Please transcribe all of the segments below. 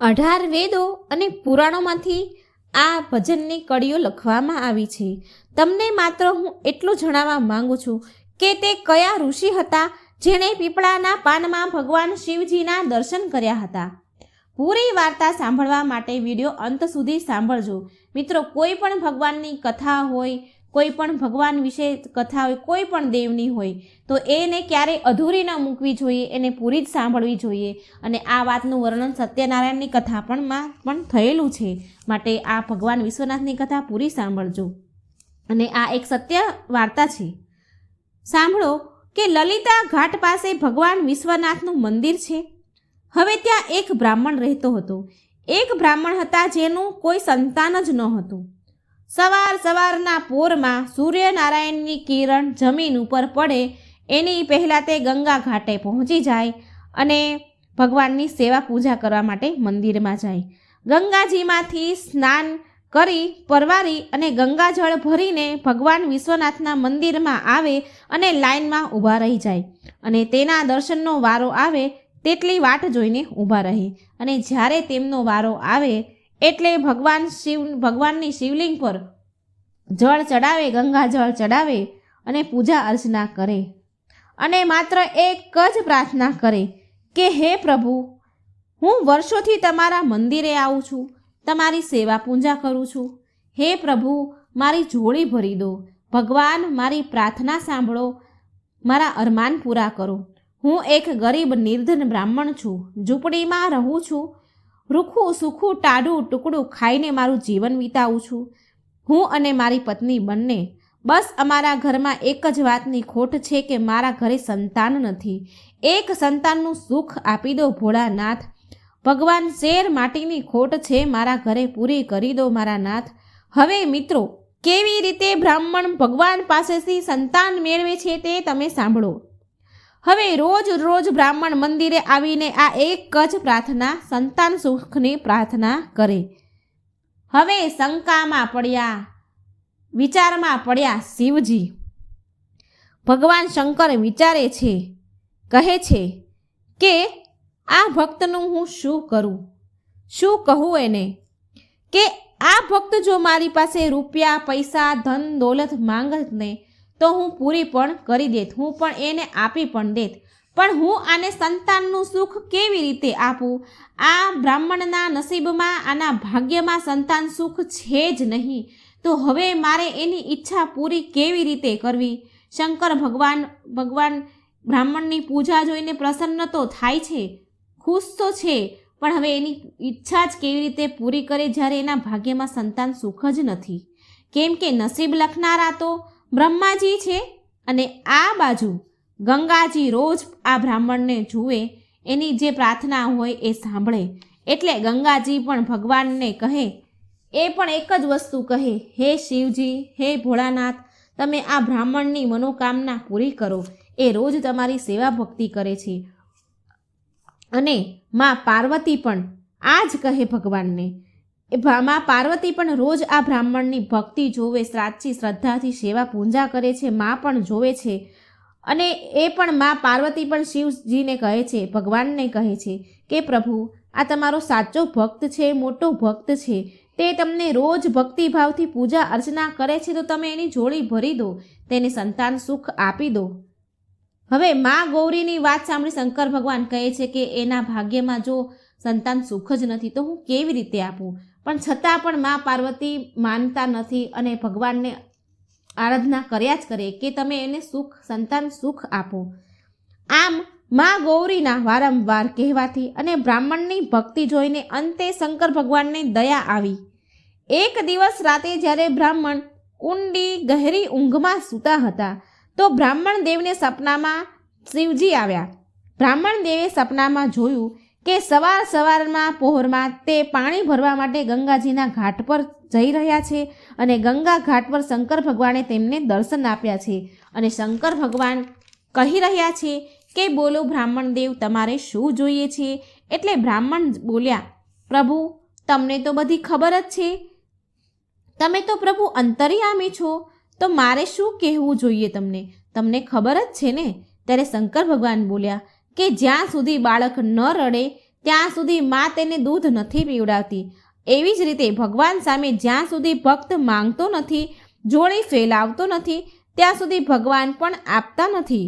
18 વેદો અને પુરાણોમાંથી આ ભજનની કડીઓ લખવામાં આવી છે. તમને માત્ર હું એટલું જણાવવા માંગુ છું કે તે કયા ઋષિ હતા જેણે પીપળાના પાનમાં ભગવાન શિવજીના દર્શન કર્યા હતા. પૂરી વાર્તા સાંભળવા માટે વિડીયો અંત સુધી સાંભળજો. મિત્રો, કોઈ પણ ભગવાનની કથા હોય, કોઈ પણ ભગવાન વિશે કથા હોય, કોઈ પણ દેવની હોય તો એને ક્યારેય અધૂરી ન મૂકવી જોઈએ, એને પૂરી જ સાંભળવી જોઈએ. અને આ વાતનું વર્ણન સત્યનારાયણની કથા પણ થયેલું છે. માટે આ ભગવાન વિશ્વનાથની કથા પૂરી સાંભળજો. અને આ એક સત્ય વાર્તા છે. સાંભળો કે લલિતા ઘાટ પાસે ભગવાન વિશ્વનાથનું મંદિર છે. હવે ત્યાં એક બ્રાહ્મણ રહેતો હતો. એક બ્રાહ્મણ હતા જેનું કોઈ સંતાન જ ન હતું. સવારના પોરમાં સૂર્યનારાયણની કિરણ જમીન ઉપર પડે એની પહેલાં તે ગંગા ઘાટે પહોંચી જાય અને ભગવાનની સેવા પૂજા કરવા માટે મંદિરમાં જાય. ગંગાજીમાંથી સ્નાન કરી પરવારી અને ગંગાજળ ભરીને ભગવાન વિશ્વનાથના મંદિરમાં આવે અને લાઇનમાં ઊભા રહી જાય અને તેના દર્શનનો વારો આવે તેટલી વાટ જોઈને ઊભા રહે. અને જ્યારે તેમનો વારો આવે એટલે ભગવાનની શિવલિંગ પર જળ ચડાવે, ગંગાજળ ચડાવે અને પૂજા અર્ચના કરે અને માત્ર એક જ પ્રાર્થના કરે કે હે પ્રભુ, હું વર્ષોથી તમારા મંદિરે આવું છું, તમારી સેવા પૂજા કરું છું. હે પ્રભુ, મારી ઝોળી ભરી દો. ભગવાન, મારી પ્રાર્થના સાંભળો, મારા અરમાન પૂરા કરો. હું એક ગરીબ નિર્ધન બ્રાહ્મણ છું, ઝૂંપડીમાં રહું છું, રૂખું સૂખું ટાઢું ટુકડું ખાઈને મારું જીવન વિતાવું છું. હું અને મારી પત્ની બંને. બસ અમારા ઘરમાં એક જ વાતની ખોટ છે કે મારા ઘરે સંતાન નથી. એક સંતાનનું સુખ આપી દો ભોળાનાથ. ભગવાન, શેર માટીની ખોટ છે, મારા ઘરે પૂરી કરી દો મારા નાથ. હવે મિત્રો, કેવી રીતે બ્રાહ્મણ ભગવાન પાસેથી સંતાન મેળવે છે તે તમે સાંભળો. હવે રોજ બ્રાહ્મણ મંદિરે આવીને આ એક જ પ્રાર્થના, સંતાન સુખની પ્રાર્થના કરે. હવે શંકામાં પડ્યા, વિચારમાં પડ્યા શિવજી. ભગવાન શંકર વિચારે છે, કહે છે કે આ ભક્તનું હું શું કરું, શું કહું એને, કે આ ભક્ત જો મારી પાસે રૂપિયા, પૈસા, ધન દોલત માંગત ને તો હું પૂરી પણ કરી દેત, હું પણ એને આપી પણ દેત. પણ હું આને સંતાનનું સુખ કેવી રીતે આપું? આ બ્રાહ્મણના નસીબમાં, આના ભાગ્યમાં સંતાન સુખ છે જ નહીં. તો હવે મારે એની ઈચ્છા પૂરી કેવી રીતે કરવી? શંકર ભગવાન બ્રાહ્મણની પૂજા જોઈને પ્રસન્ન તો થાય છે, ખુશ તો છે, પણ હવે એની ઈચ્છા જ કેવી રીતે પૂરી કરે જ્યારે એના ભાગ્યમાં સંતાન સુખ જ નથી? કેમ કે નસીબ લખનારા તો બ્રહ્માજી છે અને આ બાજુ ગંગાજી રોજ આ બ્રાહ્મણને જુએ, એની જે પ્રાર્થના હોય એ સાંભળે. એટલે ગંગાજી પણ ભગવાનને કહે, એ પણ એક જ વસ્તુ કહે, હે શિવજી, હે ભોળાનાથ, તમે આ બ્રાહ્મણની મનોકામના પૂરી કરો. એ રોજ તમારી સેવા ભક્તિ કરે છે. અને માં પાર્વતી પણ આ જ કહે ભગવાનને. માં પાર્વતી પણ રોજ આ બ્રાહ્મણની ભક્તિ જોવે, સાચી શ્રદ્ધાથી સેવા પૂજા કરે છે. માં પણ જોવે છે અને એ પણ માં પાર્વતી પણ શિવજીને કહે છે, ભગવાનને કહે છે કે પ્રભુ, આ તમારો સાચો ભક્ત છે, મોટો ભક્ત છે, તે તમને રોજ ભક્તિભાવથી પૂજા અર્ચના કરે છે, તો તમે એની ઝોળી ભરી દો, તેને સંતાન સુખ આપી દો. હવે માં ગૌરીની વાત સાંભળી શંકર ભગવાન કહે છે કે એના ભાગ્યમાં જો સંતાન સુખ જ નથી તો હું કેવી રીતે આપું? પણ છતાં પણ માં પાર્વતી માનતા નથી અને ભગવાનને આરાધના કર્યા જ કરે કે તમે એને સંતાન સુખ આપો. આમ માં ગૌરીના વારંવાર કહેવાથી અને બ્રાહ્મણની ભક્તિ જોઈને અંતે શંકર ભગવાનને દયા આવી. એક દિવસ રાતે જ્યારે બ્રાહ્મણ ઊંડી ગહેરી ઊંઘમાં સૂતા હતા તો બ્રાહ્મણ દેવને સપનામાં શિવજી આવ્યા. બ્રાહ્મણ દેવે સપનામાં જોયું કે સવારમાં પહોરમાં તે પાણી ભરવા માટે ગંગાજીના ઘાટ પર જઈ રહ્યા છે અને ગંગા ઘાટ પર શંકર ભગવાને તેમને દર્શન આપ્યા છે. અને શંકર ભગવાન કહી રહ્યા છે કે બોલો બ્રાહ્મણ દેવ, તમારે શું જોઈએ છે? એટલે બ્રાહ્મણ બોલ્યા, પ્રભુ, તમને તો બધી ખબર જ છે, તમે તો પ્રભુ અંતર્યામી છો, તો મારે શું કહેવું જોઈએ તમને? તમને ખબર જ છે ને? ત્યારે શંકર ભગવાન બોલ્યા કે જ્યાં સુધી બાળક ન રડે ત્યાં સુધી મા તેને દૂધ નથી પીવડાવતી. એવી જ રીતે ભગવાન સામે જ્યાં સુધી ભક્ત માંગતો નથી, જોડી ફેલાવતો નથી, ત્યાં સુધી ભગવાન પણ આપતા નથી.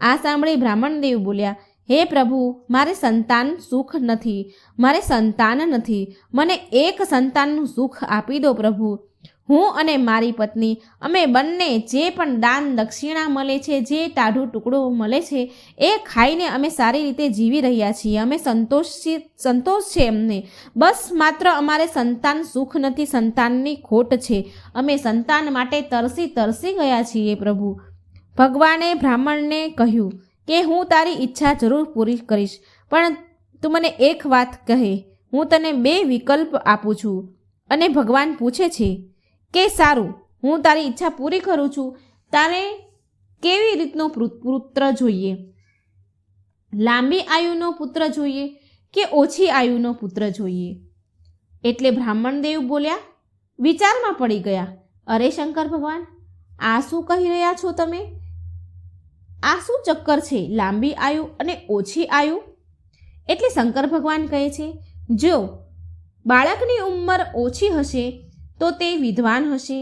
આ સાંભળી બ્રાહ્મણદેવ બોલ્યા, હે પ્રભુ, મારે સંતાન સુખ નથી, મારે સંતાન નથી, મને એક સંતાનનું સુખ આપી દો પ્રભુ. હું અને મારી પત્ની અમે બંને જે પણ દાન દક્ષિણા મળે છે, જે ટાઢું ટુકડો મળે છે, એ ખાઈને અમે સારી રીતે જીવી રહ્યા છીએ. અમે સંતોષ છે અમને. બસ માત્ર અમારે સંતાન સુખ નથી, સંતાનની ખોટ છે. અમે સંતાન માટે તરસી ગયા છીએ પ્રભુ. ભગવાને બ્રાહ્મણને કહ્યું કે હું તારી ઈચ્છા જરૂર પૂરી કરીશ, પણ તું મને એક વાત કહે. હું તને 2 વિકલ્પ આપું છું. અને ભગવાન પૂછે છે કે સારું, હું તારી ઈચ્છા પૂરી કરું છું, તારે કેવી રીતનો પુત્ર જોઈએ? લાંબી આયુનો પુત્ર જોઈએ કે ઓછી આયુનો પુત્ર જોઈએ? એટલે બ્રાહ્મણદેવ બોલ્યા, વિચારમાં પડી ગયા, અરે શંકર ભગવાન, આ શું કહી રહ્યા છો તમે? આ શું ચક્કર છે, લાંબી આયુ અને ઓછી આયુ? એટલે શંકર ભગવાન કહે છે, જો બાળકની ઉંમર ઓછી હશે તો તે વિદ્વાન હશે,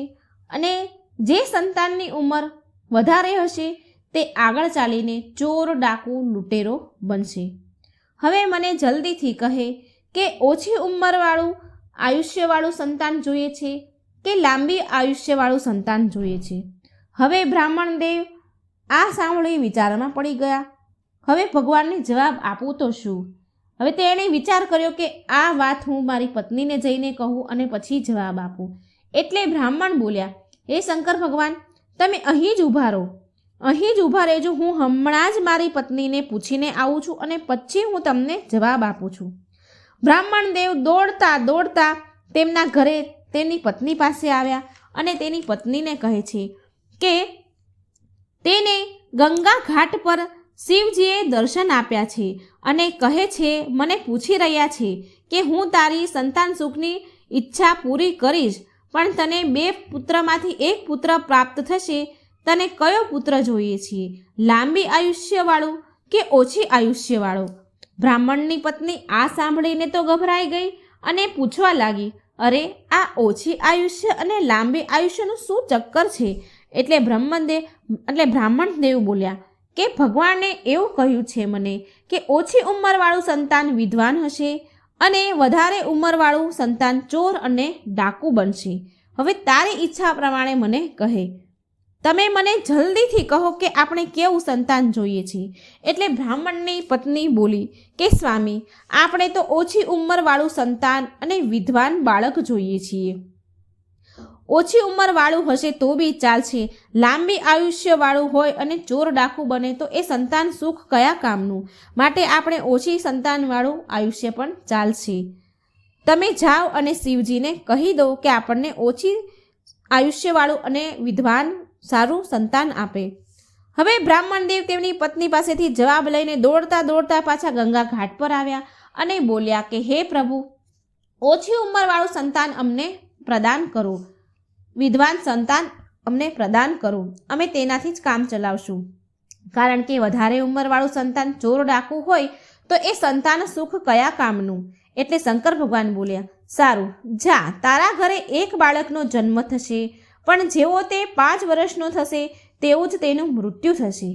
અને જે સંતાનની ઉંમર વધારે હશે તે આગળ ચાલીને ચોર, ડાકુ, લૂંટેરો બનશે. હવે મને જલ્દીથી કહે કે ઓછી ઉંમરવાળું આયુષ્યવાળું સંતાન જોઈએ છે કે લાંબી આયુષ્યવાળું સંતાન જોઈએ છે? હવે બ્રાહ્મણદેવ આ સાંભળી વિચારમાં પડી ગયા. હવે ભગવાનને જવાબ આપું તો શું? હવે તેણે વિચાર કર્યો કે આ વાત હું મારી પત્નીને જઈને કહું અને પછી જવાબ આપું. એટલે બ્રાહ્મણ બોલ્યા, હે શંકર ભગવાન, તમે અહીં જ ઊભા રહો, અહીં જ ઊભા રહેજો. હું હમણાં જ મારી પત્નીને પૂછીને આવું છું અને પછી હું તમને જવાબ આપું છું. બ્રાહ્મણદેવ દોડતા તેમના ઘરે તેની પત્ની પાસે આવ્યા અને તેની પત્નીને કહે છે કે તેને ગંગા ઘાટ પર શિવજીએ દર્શન આપ્યા છે અને કહે છે, મને પૂછી રહ્યા છે કે હું તારી સંતાન સુખની ઈચ્છા પૂરી કરીશ, પણ તને 2 પુત્રમાંથી 1 પુત્ર પ્રાપ્ત થશે. તને કયો પુત્ર જોઈએ છે, લાંબી આયુષ્યવાળું કે ઓછી આયુષ્યવાળો? બ્રાહ્મણની પત્ની આ સાંભળીને તો ગભરાઈ ગઈ અને પૂછવા લાગી, અરે આ ઓછી આયુષ્ય અને લાંબી આયુષ્યનું શું ચક્કર છે? એટલે બ્રાહ્મણદેવ બોલ્યા કે ભગવાને એવું કહ્યું છે મને કે ઓછી ઉંમરવાળું સંતાન વિદ્વાન હશે અને વધારે ઉંમરવાળું સંતાન ચોર અને ડાકુ બનશે. હવે તારી ઈચ્છા પ્રમાણે મને કહે. તમે મને જલ્દીથી કહો કે આપણે કેવું સંતાન જોઈએ છે? એટલે બ્રાહ્મણની પત્ની બોલી કે સ્વામી, આપણે તો ઓછી ઉંમરવાળું સંતાન અને વિદ્વાન બાળક જોઈએ છીએ. ઓછી ઉંમરવાળું હશે તો બી ચાલશે, લાંબી આયુષ્યવાળું હોય અને ચોર ડાકુ બને તો એ સંતાન સુખ કયા કામનું? માટે આપણે ઓછી સંતાનવાળું આયુષ્ય પણ ચાલશે. તમે જાઓ અને શિવજીને કહી દો કે આપણને ઓછી આયુષ્યવાળું અને વિદ્વાન સારું સંતાન આપે. હવે બ્રાહ્મણદેવ તેમની પત્ની પાસેથી જવાબ લઈને દોડતા પાછા ગંગા ઘાટ પર આવ્યા અને બોલ્યા કે હે પ્રભુ, ઓછી ઉંમરવાળું સંતાન અમને પ્રદાન કરો, વિદ્વાન સંતાન અમને પ્રદાન કરો, અમે તેનાથી જ કામ ચલાવશું. કારણ કે વધારે ઉંમરવાળું સંતાન ચોર ડાકુ હોય તો એ સંતાન સુખ કયા કામનું? એટલે શંકર ભગવાન બોલ્યા, સારું, જા, તારા ઘરે 1 બાળકનો જન્મ થશે, પણ જેવો તે 5 વર્ષનો થશે તેવું જ તેનું મૃત્યુ થશે.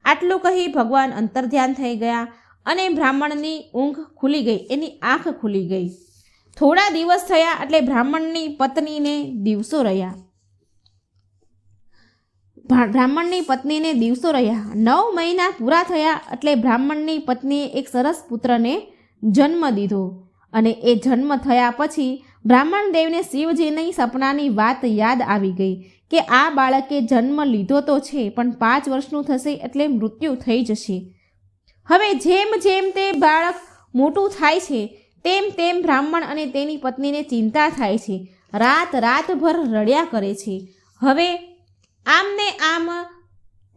આટલું કહી ભગવાન અંતર્ધ્યાન થઈ ગયા અને બ્રાહ્મણની ઊંઘ ખુલી ગઈ, એની આંખ ખુલી ગઈ. થોડા દિવસ થયા એટલે બ્રાહ્મણની પત્નીને દિવસો રહ્યા. 9 મહિના પૂરા થયા એટલે બ્રાહ્મણની પત્નીએ એક સરસ પુત્રને જન્મ દીધો. અને એ જન્મ થયા પછી બ્રાહ્મણદેવને શિવજીની સપનાની વાત યાદ આવી ગઈ કે આ બાળકે જન્મ લીધો તો છે, પણ 5 વર્ષનું થશે એટલે મૃત્યુ થઈ જશે. હવે જેમ તે બાળક મોટું થાય છે તેમ બ્રાહ્મણ અને તેની પત્નીને ચિંતા થાય છે. રાતભર રડ્યા કરે છે. હવે આમને આમ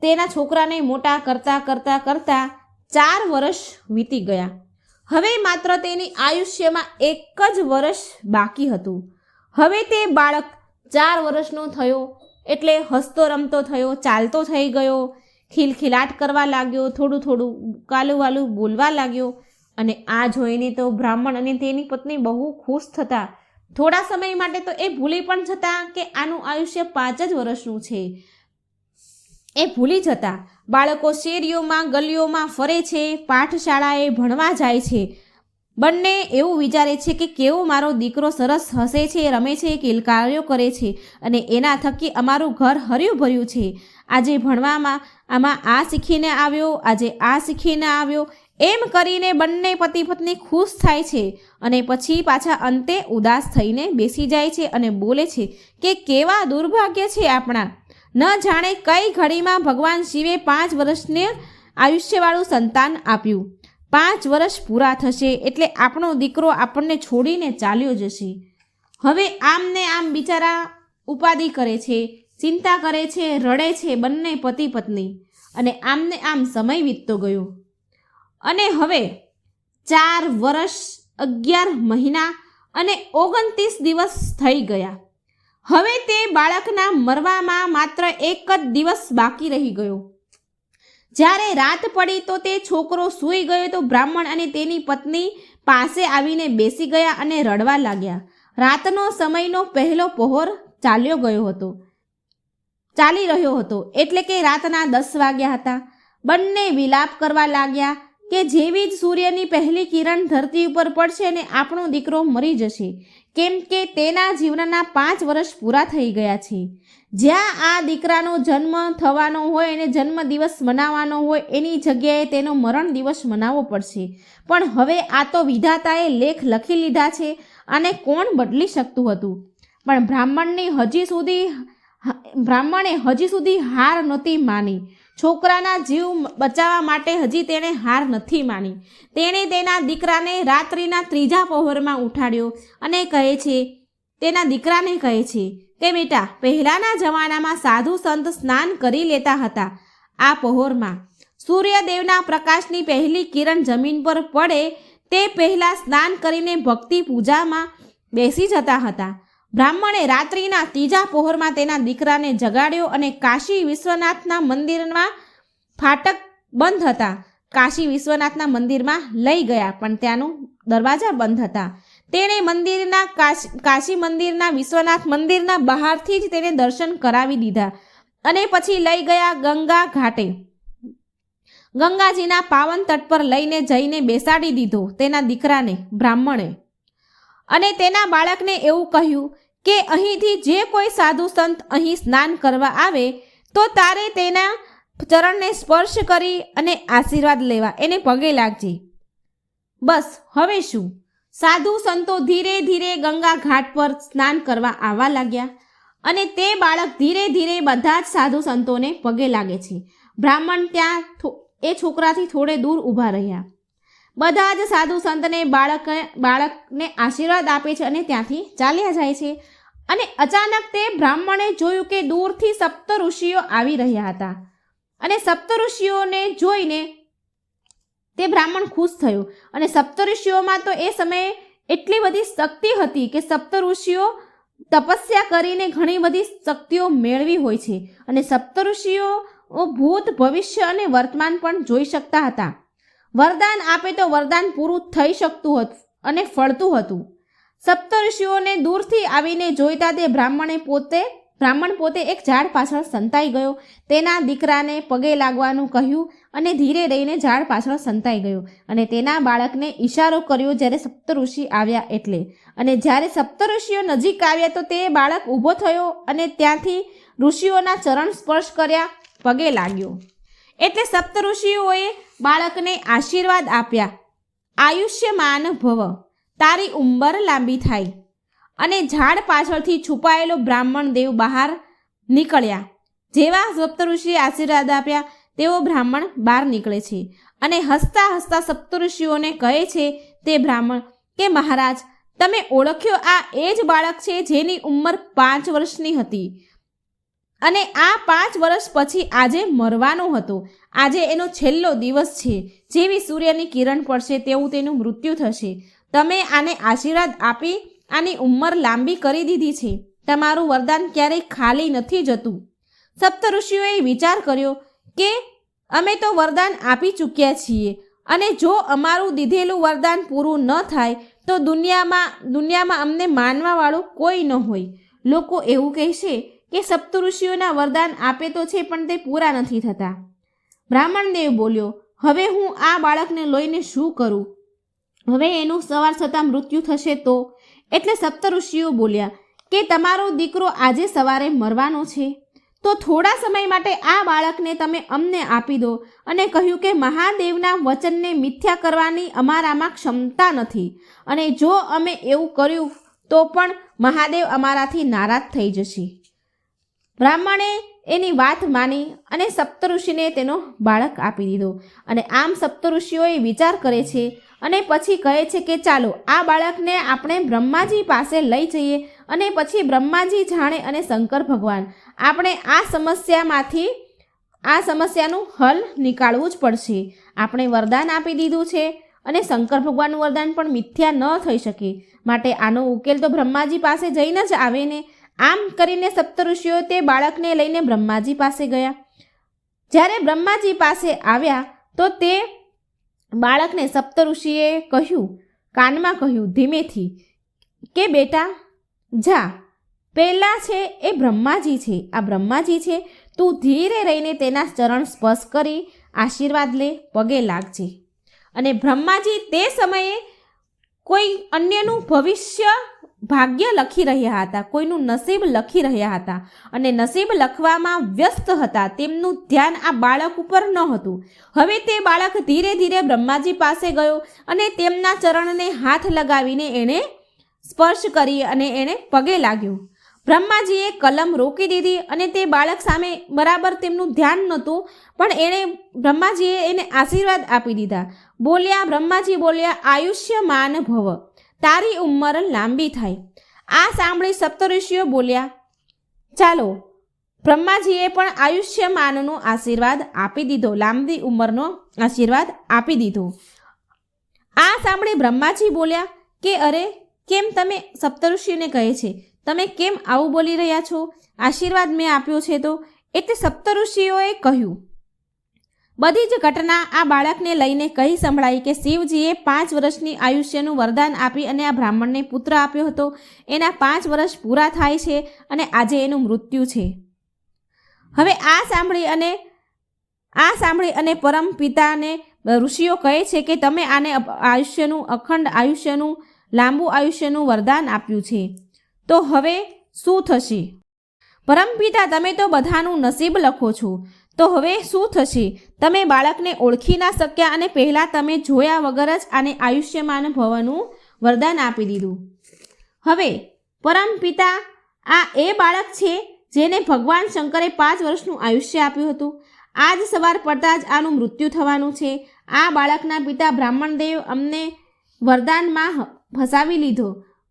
તેના છોકરાને મોટા કરતા 4 વર્ષ વીતી ગયા. હવે માત્ર તેની આયુષ્યમાં 1 જ વર્ષ બાકી હતું. હવે તે બાળક 4 વર્ષનો થયો એટલે હસતો રમતો થયો, ચાલતો થઈ ગયો, ખિલખિલાટ કરવા લાગ્યો, થોડું કાલું વાલું બોલવા લાગ્યો અને આ જોઈને તો બ્રાહ્મણ અને તેની પત્ની બહુ ખુશ થતા. થોડા સમય માટે તો એ ભૂલી પણ જતા કે આનું આયુષ્ય 5 જ વર્ષનું છે. એ ભૂલી જતા. બાળકો શેરીઓમાં ગલીઓમાં ફરે છે, પાઠશાળાએ ભણવા જાય છે. બંને એવું વિચારે છે કે કેવો મારો દીકરો સરસ હસે છે, રમે છે, કિલકાર્યો કરે છે અને એના થકી અમારું ઘર હર્યું ભર્યું છે. આજે ભણવામાં આમાં આ શીખીને આવ્યો, આજે આ શીખીને આવ્યો, એમ કરીને બંને પતિ પત્ની ખુશ થાય છે અને પછી પાછા અંતે ઉદાસ થઈને બેસી જાય છે અને બોલે છે કે કેવા દુર્ભાગ્ય છે આપણા. ન જાણે કઈ ઘડીમાં ભગવાન શિવે 5 વર્ષને આયુષ્યવાળું સંતાન આપ્યું. 5 વર્ષ પૂરા થશે એટલે આપણો દીકરો આપણને છોડીને ચાલ્યો જશે. હવે આમ ને આમ બિચારા ઉપાધિ કરે છે, ચિંતા કરે છે, રડે છે બંને પતિ પત્ની. અને આમને આમ સમય વીતતો ગયો અને હવે 4 વર્ષ 11 મહિના અને 29 દિવસ થઈ ગયા. હવે તે બાળકના મરવામાં માત્ર 1 જ દિવસ બાકી રહી ગયો. જ્યારે રાત પડી તો તે છોકરો સૂઈ ગયો તો બ્રાહ્મણ અને તેની પત્ની પાસે આવીને બેસી ગયા અને રડવા લાગ્યા. રાતનો સમયનો પહેલો પહોર ચાલી રહ્યો હતો એટલે કે રાતના 10 વાગ્યા હતા. બંને વિલાપ કરવા લાગ્યા કે જેવી જ સૂર્યની પહેલી કિરણ ધરતી ઉપર પડશે ને આપણો દીકરો મરી જશે, કેમ કે તેના જીવનના 5 વર્ષ પૂરા થઈ ગયા છે. જ્યાં આ દીકરાનો જન્મ થવાનો હોય અને જન્મદિવસ મનાવવાનો હોય એની જગ્યાએ તેનો મરણ દિવસ મનાવવો પડશે. પણ હવે આ તો વિધાતાએ લેખ લખી લીધા છે અને કોણ બદલી શકતું હતું. પણ બ્રાહ્મણે હજી સુધી હાર નહોતી માની. છોકરાના જીવ બચાવવા માટે હજી તેણે હાર નથી માની. તેણે તેના દીકરાને રાત્રિના 3જા પહોરમાં ઉઠાડ્યો અને તેના દીકરાને કહે છે કે બેટા, પહેલાંના જમાનામાં સાધુ સંત સ્નાન કરી લેતા હતા. આ પહોરમાં સૂર્યદેવના પ્રકાશની પહેલી કિરણ જમીન પર પડે તે પહેલાં સ્નાન કરીને ભક્તિ પૂજામાં બેસી જતા હતા. બ્રાહ્મણે રાત્રિના 3જા પહોરમાં તેના દીકરાને જગાડ્યો અને કાશી વિશ્વનાથના મંદિરમાં ફાટક બંધ હતા. કાશી વિશ્વનાથના મંદિરમાં લઈ ગયા પણ ત્યાંનું દરવાજા બંધ હતા. તેણે કાશી મંદિરના વિશ્વનાથ મંદિરના બહારથી જ તેને દર્શન કરાવી દીધા અને પછી લઈ ગયા ગંગા ઘાટે. ગંગાજીના પાવન તટ પર લઈને જઈને બેસાડી દીધો તેના દીકરાને બ્રાહ્મણે. અને તેના બાળકને એવું કહ્યું કે અહીંથી જે કોઈ સાધુ સંત અહીં સ્નાન કરવા આવે તો તારે તેના ચરણને સ્પર્શ કરી અને આશીર્વાદ લેવા, એને પગે લાગજે. બસ હવે શું? સાધુ સંતો ધીરે ધીરે ગંગા ઘાટ પર સ્નાન કરવા આવવા લાગ્યા અને તે બાળક ધીરે ધીરે બધા જ સાધુ સંતોને પગે લાગે છે. બ્રાહ્મણ ત્યાં એ છોકરાથી થોડે દૂર ઊભા રહ્યા. બધા જ સાધુ સંતને બાળકને આશીર્વાદ આપે છે અને ત્યાંથી ચાલ્યા જાય છે. અને અચાનક તે બ્રાહ્મણે જોયું કે દૂરથી સપ્તઋષિઓ આવી રહ્યા હતા અને સપ્તઋષિઓને જોઈને તે બ્રાહ્મણ ખુશ થયો. અને સપ્તઋષિઓમાં તો એ સમયે એટલી બધી શક્તિ હતી કે સપ્તઋષિઓ તપસ્યા કરીને ઘણી બધી શક્તિઓ મેળવી હોય છે અને સપ્તઋષિઓ ભૂત, ભવિષ્ય અને વર્તમાન પણ જોઈ શકતા હતા. વરદાન આપે તો વરદાન પૂરું થઈ શકતું હતું અને ફળતું હતું. સપ્તઋષિઓને દૂરથી આવીને જોઈતા તે બ્રાહ્મણ પોતે એક ઝાડ પાછળ સંતાઈ ગયો. તેના દીકરાને પગે લાગવાનું કહ્યું અને ધીરે રહીને ઝાડ પાછળ સંતાઈ ગયો અને તેના બાળકને ઈશારો કર્યો જ્યારે સપ્તઋષિ આવ્યા એટલે. અને જ્યારે સપ્તઋષિઓ નજીક આવ્યા તો તે બાળક ઊભો થયો અને ત્યાંથી ઋષિઓના ચરણ સ્પર્શ કર્યા, પગે લાગ્યો. એટલે સપ્તઋષિઓએ બાળકને આશીર્વાદ આપ્યા, આયુષ્યમાન ભવ, તારી ઉંમર લાંબી થાય. અને ઝાડ પાછળથી છુપાયેલો બ્રાહ્મણ દેવ બહાર નીકળ્યા. જેવા સપ્તઋષિએ આશીર્વાદ આપ્યા તેવો બ્રાહ્મણ બહાર નીકળે છે અને હસતા હસતા સપ્તઋષિઓને કહે છે તે બ્રાહ્મણ કે મહારાજ, તમે ઓળખ્યો આ એ જ બાળક છે જેની ઉંમર 5 વર્ષની હતી અને આ 5 વર્ષ પછી આજે મરવાનો હતો. આજે એનો છેલ્લો દિવસ છે. જેવી સૂર્યની કિરણ પડશે તેવું તેનું મૃત્યુ થશે. તમે આને આશીર્વાદ આપી આની ઉંમર લાંબી કરી દીધી છે. તમારું વરદાન ક્યારેય ખાલી નથી જતું. સપ્તઋષિઓએ વિચાર કર્યો કે અમે તો વરદાન આપી ચૂક્યા છીએ, અને જો અમારું દીધેલું વરદાન પૂરું ન થાય તો દુનિયામાં અમને માનવાવાળું કોઈ ન હોય. લોકો એવું કહેશે કે સપ્તઋષિઓના વરદાન આપે તો છે પણ તે પૂરા નથી થતા. બ્રાહ્મણદેવ બોલ્યો, હવે હું આ બાળકને લઈને શું કરું? હવે એનું સવાર થતાં મૃત્યુ થશે તો? એટલે સપ્તઋષિઓ બોલ્યા કે તમારો દીકરો આજે સવારે મરવાનો છે, તો થોડા સમય માટે આ બાળકને તમે અમને આપી દો. અને કહ્યું કે મહાદેવના વચનને મિથ્યા કરવાની અમારામાં ક્ષમતા નથી, અને જો અમે એવું કર્યું તો પણ મહાદેવ અમારાથી નારાજ થઈ જશે. બ્રાહ્મણે એની વાત માની અને સપ્તઋષિને તેનો બાળક આપી દીધો. અને આમ સપ્તઋષિઓએ વિચાર કરે છે અને પછી કહે છે કે ચાલો આ બાળકને આપણે બ્રહ્માજી પાસે લઈ જઈએ, અને પછી બ્રહ્માજી જાણે અને શંકર ભગવાન આપણે આ સમસ્યાનું હલ નીકાળવું જ પડશે. આપણે વરદાન આપી દીધું છે અને શંકર ભગવાનનું વરદાન પણ મિથ્યા ન થઈ શકે, માટે આનો ઉકેલ તો બ્રહ્માજી પાસે જઈને જ આવે ને. આમ કરીને સપ્તઋષિઓ તે બાળકને લઈને બ્રહ્માજી પાસે ગયા. જ્યારે બ્રહ્માજી પાસે આવ્યા તો તે બાળકને સપ્તઋષિએ કાનમાં કહ્યું ધીમેથી કે બેટા જા, પહેલાં છે એ બ્રહ્માજી છે, આ બ્રહ્માજી છે, તું ધીરે રહીને તેના ચરણ સ્પર્શ કરી આશીર્વાદ લે, પગે લાગજે. અને બ્રહ્માજી તે સમયે કોઈ અન્યનું ભવિષ્ય ભાગ્ય લખી રહ્યા હતા, કોઈનું નસીબ લખી રહ્યા હતા, અને નસીબ લખવામાં વ્યસ્ત હતા. તેમનું ધ્યાન આ બાળક ઉપર ન હતું. હવે તે બાળક ધીરે ધીરે બ્રહ્માજી પાસે ગયો અને તેમના ચરણને હાથ લગાવીને એણે સ્પર્શ કરી અને એણે પગે લાગ્યો. બ્રહ્માજીએ કલમ રોકી દીધી અને તે બાળક સામે બરાબર તેમનું ધ્યાન નહોતું, પણ બ્રહ્માજીએ એને આશીર્વાદ આપી દીધા. બ્રહ્માજી બોલ્યા, આયુષ્યમાન ભવ, તારી ઉંમર લાંબી થાય. આ સાંભળી સપ્તઋષિઓ બોલ્યા, ચાલો. બ્રહ્માજીએ પણ આયુષ્યમાનનો આશીર્વાદ આપી દીધો, લાંબી ઉંમરનો આશીર્વાદ આપી દીધો. આ સાંભળી બ્રહ્માજી બોલ્યા કે અરે, કેમ તમે સપ્તઋષિઓને કહે છે, તમે કેમ આવું બોલી રહ્યા છો? આશીર્વાદ મેં આપ્યો છે તો? એટલે સપ્તઋષિઓએ કહ્યું, બધી જ ઘટના આ બાળકને લઈને કહી સંભળાઈ કે શિવજીએ 5 વર્ષની આયુષ્યનું વરદાન આપી અને આ બ્રાહ્મણને પુત્ર આપ્યો હતો. એના 5 વર્ષ પૂરા થાય છે અને આજે એનું મૃત્યુ છે. હવે આ સાંભળી અને પરમ પિતાને ઋષિઓ કહે છે કે તમે આને અખંડ આયુષ્યનું, લાંબુ આયુષ્યનું વરદાન આપ્યું છે, તો હવે શું થશે? પરમપિતા, તમે તો બધાનું નસીબ લખો છો, તો હવે શું થશે? તમે બાળકને ઓળખી ના શક્યા અને પહેલાં તમે જોયા વગર જ આને આયુષ્યમાન ભવનું વરદાન આપી દીધું. હવે પરમપિતા, આ એ બાળક છે જેને ભગવાન શંકરે 5 વર્ષનું આયુષ્ય આપ્યું હતું. આજ સવાર પડતા જ આનું મૃત્યુ થવાનું છે. આ બાળકના પિતા બ્રાહ્મણદેવ અમને વરદાનમાં ફસાવી લીધો.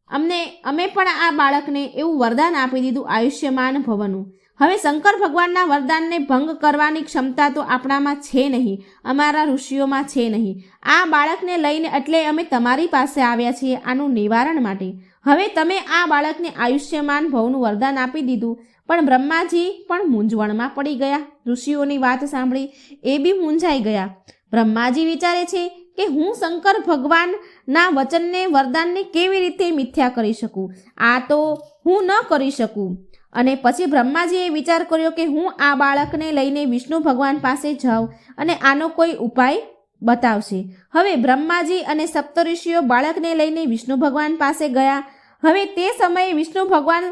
અમે પણ આ બાળકને એવું વરદાન આપી દીધું આયુષ્યમાન ભવનું. હવે શંકર ભગવાનના વરદાનને ભંગ કરવાની ક્ષમતા તો આપણામાં છે નહીં, અમારા ઋષિઓમાં છે નહીં. આ બાળકને લઈને એટલે અમે તમારી પાસે આવ્યા છીએ આનું નિવારણ માટે. હવે તમે આ બાળકને આયુષ્યમાન ભવનું વરદાન આપી દીધું, પણ બ્રહ્માજી પણ મૂંઝવણમાં પડી ગયા. ઋષિઓની વાત સાંભળી એ બી મૂંઝાઈ ગયા. બ્રહ્માજી વિચારે છે કે હું શંકર ભગવાનના વચનને, વરદાનને કેવી રીતે મિથ્યા કરી શકું? આ તો હું ન કરી શકું. અને પછી બ્રહ્માજીએ વિચાર કર્યો કે હું આ બાળકને લઈને વિષ્ણુ ભગવાન પાસે જાઉં અને આનો કોઈ ઉપાય બતાવશે. હવે બ્રહ્માજી અને સપ્તઋષિઓ બાળકને લઈને વિષ્ણુ ભગવાન પાસે ગયા. હવે તે સમયે વિષ્ણુ ભગવાન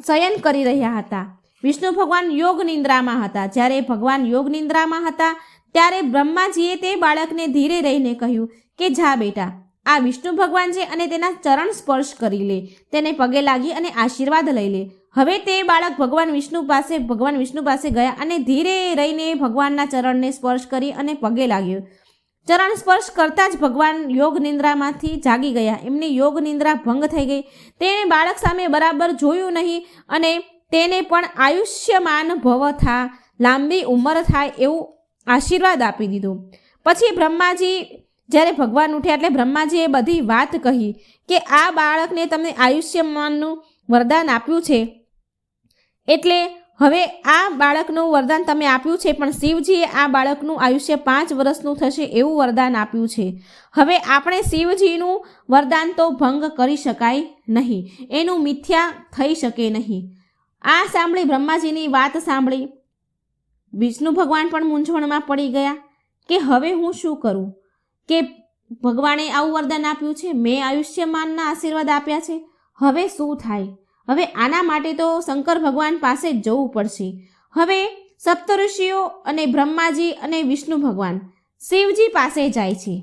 શયન કરી રહ્યા હતા. વિષ્ણુ ભગવાન યોગ નિંદ્રામાં હતા. જ્યારે ભગવાન યોગ નિંદ્રામાં હતા ત્યારે બ્રહ્માજીએ તે બાળકને ધીરે રહીને કહ્યું કે જા બેટા, આ વિષ્ણુ ભગવાન છે અને તેના ચરણ સ્પર્શ કરી લે, તેને પગે લાગી અને આશીર્વાદ લઈ લે. હવે તે બાળક ભગવાન વિષ્ણુ પાસે ગયા અને ધીરે રહીને ભગવાનના ચરણને સ્પર્શ કરી અને પગે લાગ્યો. ચરણ સ્પર્શ કરતાં જ ભગવાન યોગ નિંદ્રામાંથી જાગી ગયા. એમની યોગ નિંદ્રા ભંગ થઈ ગઈ. તેણે બાળક સામે બરાબર જોયું નહીં અને તેને પણ આયુષ્યમાન ભવ થા, લાંબી ઉંમર થાય એવું આશીર્વાદ આપી દીધો. પછી બ્રહ્માજી જ્યારે ભગવાન ઉઠ્યા એટલે બ્રહ્માજીએ બધી વાત કહી કે આ બાળકને તમને આયુષ્યમાનનું વરદાન આપ્યું છે, એટલે હવે આ બાળકનું વરદાન તમે આપ્યું છે, પણ શિવજીએ આ બાળકનું આયુષ્ય 5 વર્ષનું થશે એવું વરદાન આપ્યું છે. હવે આપણે શિવજીનું વરદાન તો ભંગ કરી શકાય નહીં, એનું મિથ્યા થઈ શકે નહીં. આ સાંભળી બ્રહ્માજીની વાત સાંભળી વિષ્ણુ ભગવાન પણ મૂંઝવણમાં પડી ગયા કે હવે હું શું કરું, કે ભગવાને આવું વરદાન આપ્યું છે, મેં આયુષ્યમાનના આશીર્વાદ આપ્યા છે, હવે શું થાય? હવે આના માટે તો શંકર ભગવાન પાસે જ જવું પડશે. હવે સપ્તઋષિઓ અને બ્રહ્માજી અને વિષ્ણુ ભગવાન શિવજી પાસે જાય છે.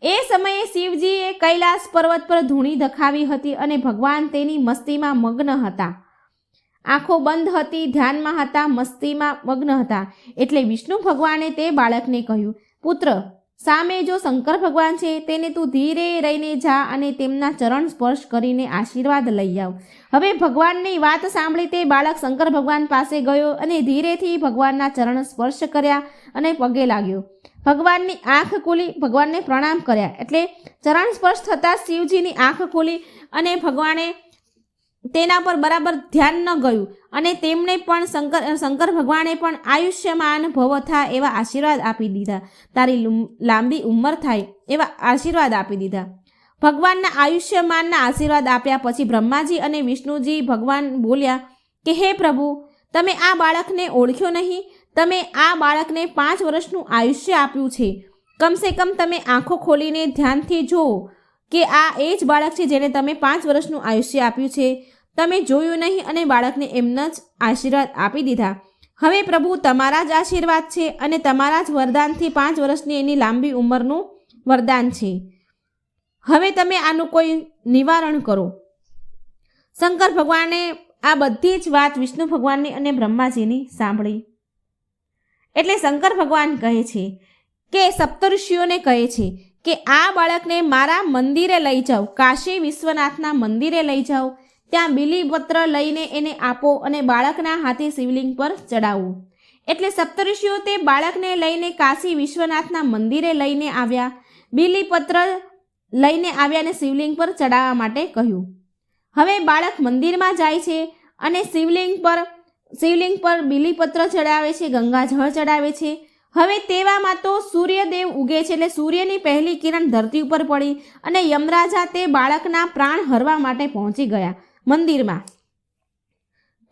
એ સમયે શિવજીએ કૈલાસ પર્વત પર ધૂણી દખાવી હતી અને ભગવાન તેની મસ્તીમાં મગ્ન હતા. આંખો બંધ હતી, ધ્યાનમાં હતા, મસ્તીમાં મગ્ન હતા. એટલે વિષ્ણુ ભગવાને તે બાળકને કહ્યું, પુત્ર, સામે જો શંકર ભગવાન છે તેને તું ધીરે રહીને જા અને તેમના ચરણ સ્પર્શ કરીને આશીર્વાદ લઈ આવ. હવે ભગવાનની વાત સાંભળી તે બાળક શંકર ભગવાન પાસે ગયો અને ધીરેથી ભગવાનના ચરણ સ્પર્શ કર્યા અને પગે લાગ્યો. ભગવાનની આંખ ખુલી, ભગવાનને પ્રણામ કર્યા. એટલે ચરણ સ્પર્શ થતાં શિવજીની આંખ ખુલી અને ભગવાને તેના પર બરાબર ધ્યાન ન ગયું અને તેમણે પણ શંકર ભગવાને પણ આયુષ્યમાન ભવ થાય એવા આશીર્વાદ આપી દીધા. તારી લાંબી ઉંમર થાય એવા આશીર્વાદ આપી દીધા. ભગવાનના આયુષ્યમાનના આશીર્વાદ આપ્યા પછી બ્રહ્માજી અને વિષ્ણુજી ભગવાન બોલ્યા કે હે પ્રભુ, તમે આ બાળકને ઓળખ્યો નહીં, તમે આ બાળકને 5 વર્ષનું આયુષ્ય આપ્યું છે. કમસે કમ તમે આંખો ખોલીને ધ્યાનથી જુઓ કે આ એ જ બાળક છે જેને તમે 5 વર્ષનું આયુષ્ય આપ્યું છે. તમે જોયું નહીં અને બાળકને એમના જ આશીર્વાદ આપી દીધા. હવે પ્રભુ તમારા જ આશીર્વાદ છે અને તમારા જ વરદાનથી 5 વર્ષની એની લાંબી ઉંમરનું વરદાન છે. હવે તમે આનું કોઈ નિવારણ કરો. શંકર ભગવાને આ બધી જ વાત વિષ્ણુ ભગવાનની અને બ્રહ્માજીની સાંભળી. એટલે શંકર ભગવાન કહે છે કે સપ્તઋષિઓને કહે છે કે આ બાળકને મારા મંદિરે લઈ જાઓ, કાશી વિશ્વનાથના મંદિરે લઈ જાઓ, ત્યાં બીલીપત્ર લઈને એને આપો અને બાળકના હાથે શિવલિંગ પર ચડાવો. એટલે સપ્તઋષિઓ તે બાળકને લઈને કાશી વિશ્વનાથના મંદિરે લઈને આવ્યા, બીલીપત્ર લઈને આવ્યા અને શિવલિંગ પર ચડાવવા માટે કહ્યું. હવે બાળક મંદિરમાં જાય છે અને શિવલિંગ પર બીલીપત્ર ચડાવે છે, ગંગાજળ ચડાવે છે. હવે તેવામાં તો સૂર્યદેવ ઉગે છે. એટલે સૂર્યની પહેલી કિરણ ધરતી ઉપર પડી અને યમરાજા તે બાળકના પ્રાણ હરવા માટે પહોંચી ગયા મંદિરમાં.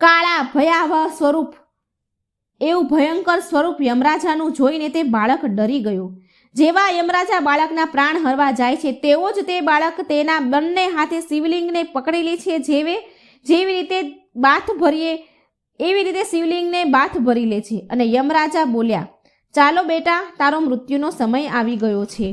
કાળા ભયાવહ સ્વરૂપ, એવું ભયંકર સ્વરૂપ યમરાજાનું જોઈને તે બાળક ડરી ગયો. જેવા યમરાજા બાળકના પ્રાણ હરવા જાય છે તેવો જ તે બાળક તેના બંને હાથે શિવલિંગને પકડી લે છે. જેવી રીતે બાથ ભરીએ એવી રીતે શિવલિંગને બાથ ભરી લે છે. અને યમરાજા બોલ્યા, ચાલો બેટા, તારો મૃત્યુનો સમય આવી ગયો છે,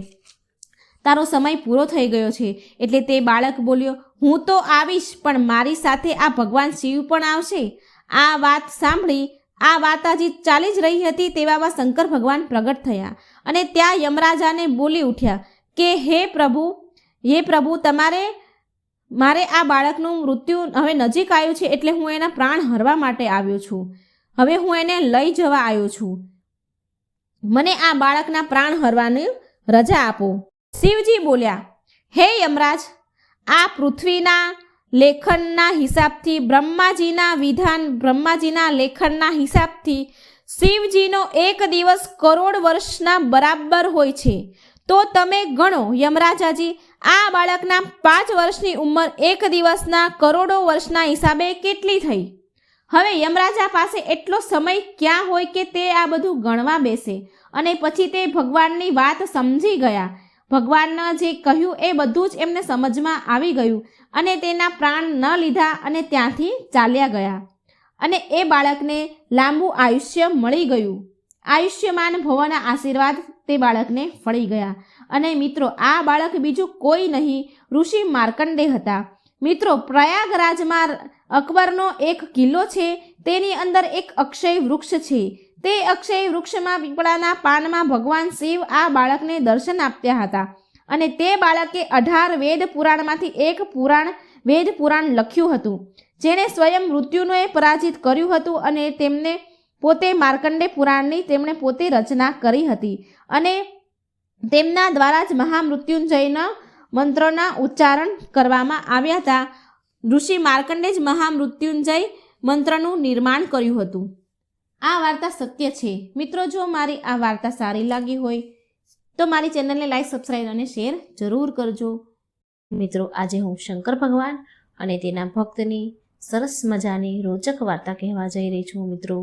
તારો સમય પૂરો થઈ ગયો છે. એટલે તે બાળક બોલ્યો, હું તો આવીશ, પણ મારી સાથે આ ભગવાન શિવ પણ આવશે. આ વાત સાંભળી, આ વાત હજી ચાલી જ રહી હતી તેવામાં શંકર ભગવાન પ્રગટ થયા અને ત્યાં યમરાજાને બોલી ઉઠ્યા કે હે પ્રભુ, મારે આ બાળકનું મૃત્યુ હવે નજીક આવ્યું છે, એટલે હું એના પ્રાણ હરવા માટે આવ્યો છું. હવે હું એને લઈ જવા આવ્યો છું. મને આ બાળકના પ્રાણ હરવાની રજા આપો. શિવજી બોલ્યા, હે યમરાજ, આ પૃથ્વીના લેખનના હિસાબથી, બ્રહ્માજીના લેખનના હિસાબથી શિવજીનો 1 દિવસ કરોડ વર્ષના બરાબર હોય છે. તો તમે ગણો યમરાજાજી, આ બાળકના 5 વર્ષની ઉંમર 1 દિવસના કરોડો વર્ષના હિસાબે કેટલી થઈ? હવે યમરાજા પાસે એટલો સમય ક્યાં હોય કે તે આ બધું ગણવા બેસે? અને પછી તે ભગવાનની વાત સમજી ગયા. ભગવાનને જે કહ્યું એ બધું જ એમને સમજમાં આવી ગયું અને તેના પ્રાણ ન લીધા અને ત્યાંથી ચાલ્યા ગયા. અને એ બાળકને લાંબુ આયુષ્ય મળી ગયું. આયુષ્યમાન ભવના આશીર્વાદ તે બાળકને ફળી ગયા. અને મિત્રો, આ બાળક બીજું કોઈ નહીં, ઋષિ માર્કંડે હતા. મિત્રો, પ્રયાગરાજમાં અકબરનો એક કિલ્લો છે, તેની અંદર એક અક્ષય વૃક્ષ છે. તે અક્ષય વૃક્ષમાં પીપળાના પાનમાં ભગવાન શિવ આ બાળકને દર્શન આપ્યા હતા. અને તે બાળકે 18 વેદ પુરાણમાંથી એક વેદ પુરાણ લખ્યું હતું, જેણે સ્વયં મૃત્યુને પરાજિત કર્યું હતું. અને તેમને પોતે માર્કંડે પુરાણની તેમણે પોતે રચના કરી હતી અને તેમના દ્વારા જ મહામૃત્યુંજયના મંત્રોના ઉચ્ચારણ કરવામાં આવ્યા હતા. ઋષિ માર્કંડે જ મહામૃત્યુંજય મંત્રનું નિર્માણ કર્યું હતું. આ વાર્તા સત્ય છે. મિત્રો, જો મારી આ વાર્તા સારી લાગી હોય તો મારી ચેનલને લાઈક, સબસ્ક્રાઈબ અને શેર જરૂર કરજો. મિત્રો, આજે હું શંકર ભગવાન અને તેના ભક્તની સરસ મજાની રોચક વાર્તા કહેવા જઈ રહી છું. મિત્રો,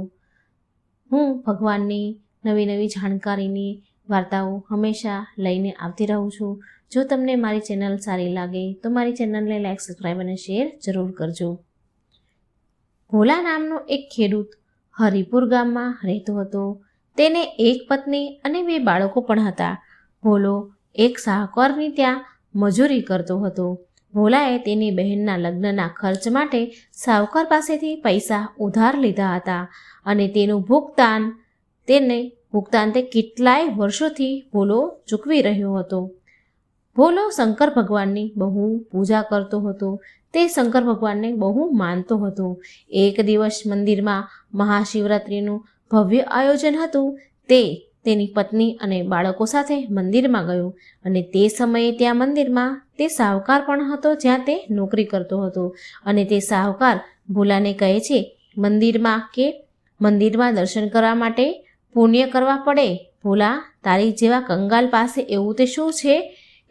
હું ભગવાનની નવી નવી જાણકારીની વાર્તાઓ હંમેશા લઈને આવતી રહું છું. જો તમને મારી ચેનલ સારી લાગે તો મારી ચેનલને લાઈક, સબસ્ક્રાઈબ અને શેર જરૂર કરજો. ભોલા નામનો એક ખેડૂત હરિપુર ગામમાં રહેતો હતો. તેને એક પત્ની અને 2 બાળકો પણ હતા. ભોલો એક શાહુકારની ત્યાં મજૂરી કરતો હતો. ભોલાએ તેની બહેનના લગ્નના ખર્ચ માટે શાહુકાર પાસેથી પૈસા ઉધાર લીધા હતા અને તેનું ભુગતાન તે કેટલાય વર્ષોથી ભોલો ચૂકવી રહ્યો હતો. ભોલો શંકર ભગવાનની બહુ પૂજા કરતો હતો. તે શંકર ભગવાનને બહુ માનતો હતો. એક દિવસ મંદિરમાં મહાશિવરાત્રિનું ભવ્ય આયોજન હતું. તે તેની પત્ની અને બાળકો સાથે મંદિરમાં ગયો અને તે સમયે ત્યાં મંદિરમાં તે શાહુકાર પણ હતો, જ્યાં તે નોકરી કરતો હતો. અને તે શાહુકાર ભોલાને કહે છે, મંદિરમાં દર્શન કરવા માટે પુણ્ય કરવા પડે. ભોલા, તારી જેવા કંગાલ પાસે એવું તે શું છે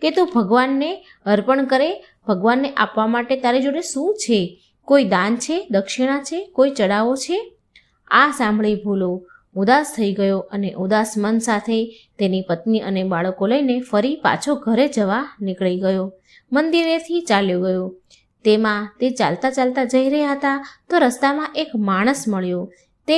કે તું ભગવાનને અર્પણ કરે? ભગવાનને આપવા માટે તારી જોડે શું છે? કોઈ દાન છે, દક્ષિણા છે, કોઈ ચડાવો છે? આ સાંભળી ભોલો ઉદાસ થઈ ગયો અને ઉદાસ મન સાથે તેની પત્ની અને બાળકો લઈને ફરી પાછો ઘરે જવા નીકળી ગયો. મંદિરેથી ચાલ્યો ગયો. તેમાં તે ચાલતા ચાલતા જઈ રહ્યા હતા તો રસ્તામાં એક માણસ મળ્યો. તે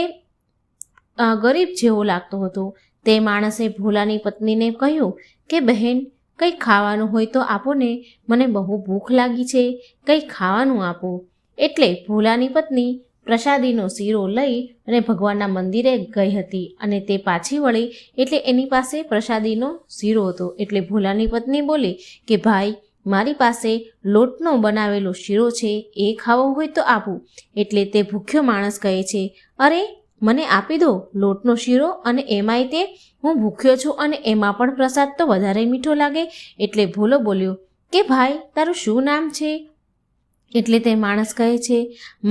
ગરીબ જેવો લાગતો હતો. તે માણસે ભોલાની પત્નીને કહ્યું કે બહેન, કંઈ ખાવાનું હોય તો આપો ને, મને બહુ ભૂખ લાગી છે, કંઈ ખાવાનું આપો. એટલે ભોલાની પત્ની પ્રસાદીનો શીરો લઈ અને ભગવાનના મંદિરે ગઈ હતી અને તે પાછી વળી એટલે એની પાસે પ્રસાદીનો શીરો હતો. એટલે ભોલાની પત્ની બોલી કે ભાઈ, મારી પાસે લોટનો બનાવેલો શીરો છે, એ ખાવો હોય તો આપું. એટલે તે ભૂખ્યો માણસ કહે છે, અરે મને આપી દો લોટનો શીરો, અને એમાંય તે હું ભૂખ્યો છું અને એમાં પણ પ્રસાદ તો વધારે મીઠો લાગે. એટલે ભોલો બોલ્યો કે ભાઈ, તારું શું નામ છે? એટલે તે માણસ કહે છે,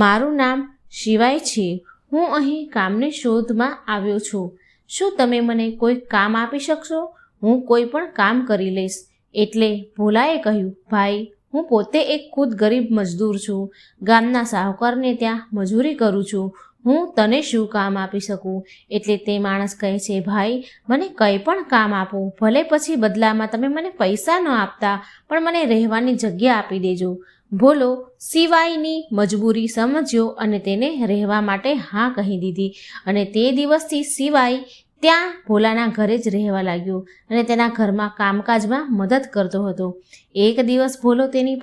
મારું નામ શિવાય છે. હું અહીં કામની શોધમાં આવ્યો છું. શું તમે મને કોઈ કામ આપી શકશો? હું કોઈ પણ કામ કરી લઈશ. એટલે ભોલાએ કહ્યું, ભાઈ, હું પોતે એક ખુદ ગરીબ મજદૂર છું. ગામના શાહુકારને ત્યાં મજૂરી કરું છું. હું તને શું કામ આપી શકું? એટલે તે માણસ કહે છે, ભાઈ, મને કંઈ પણ કામ આપો. ભલે પછી બદલામાં તમે મને પૈસા ન આપતા, પણ મને રહેવાની જગ્યા આપી દેજો. ભોલો સિવાયની મજબૂરી સમજ્યો અને તેને રહેવા માટે હા કહી દીધી. અને તે દિવસથી સિવાય ત્યાં ભોલાના ઘરે જ રહેવા લાગ્યો અને તેના ઘરમાં કામકાજમાં મદદ કરતો હતો. એક દિવસ ભોલો તેની